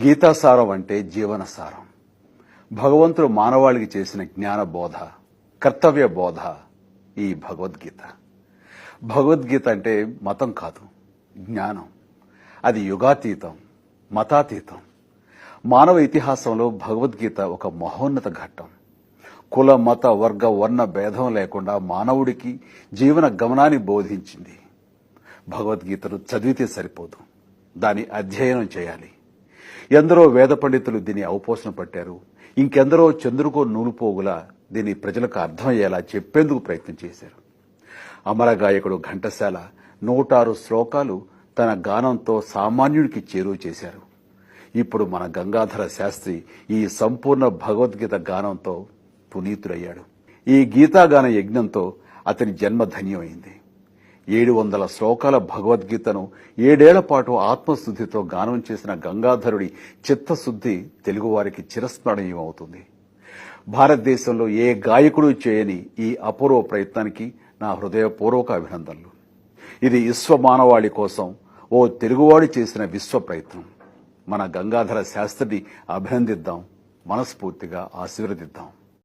గీతాసారం అంటే జీవనసారం. భగవంతుడు మానవాళికి చేసిన జ్ఞాన బోధ, కర్తవ్య బోధ ఈ భగవద్గీత. భగవద్గీత అంటే మతం కాదు, జ్ఞానం. అది యుగాతీతం, మతాతీతం. మానవ ఇతిహాసంలో భగవద్గీత ఒక మహోన్నత ఘట్టం. కుల, మత, వర్గ, వర్ణ భేదం లేకుండా మానవుడికి జీవన గమనాన్ని బోధించింది. భగవద్గీతను చదివితే సరిపోదు, దాని అధ్యయనం చేయాలి. ఎందరో వేద పండితులు దీన్ని అవపోసన పట్టారు. ఇంకెందరో చంద్రుకో నూలుపోగులా దీన్ని ప్రజలకు అర్థమయ్యేలా చెప్పేందుకు ప్రయత్నం చేశారు. అమర గాయకుడు ఘంటసాల 106 శ్లోకాలు తన గానంతో సామాన్యుడికి చేరువ చేశారు. ఇప్పుడు మన గంగాధర శాస్త్రి ఈ సంపూర్ణ భగవద్గీత గానంతో పునీతుడయ్యాడు. ఈ గీతాగాన యజ్ఞంతో అతని జన్మ ధన్యమైంది. 700 శ్లోకాల భగవద్గీతను 7 ఏళ్ల పాటు ఆత్మశుద్ధితో గానం చేసిన గంగాధరుడి చిత్తశుద్ధి తెలుగువారికి చిరస్మరణీయమవుతుంది. భారతదేశంలో ఏ గాయకుడు చేయని ఈ అపూర్వ ప్రయత్నానికి నా హృదయపూర్వక అభినందనలు. ఇది విశ్వ మానవాళి కోసం ఓ తెలుగువాడి చేసిన విశ్వ ప్రయత్నం. మన గంగాధర శాస్త్రిని అభినందిద్దాం, మనస్ఫూర్తిగా ఆశీర్వదిద్దాం.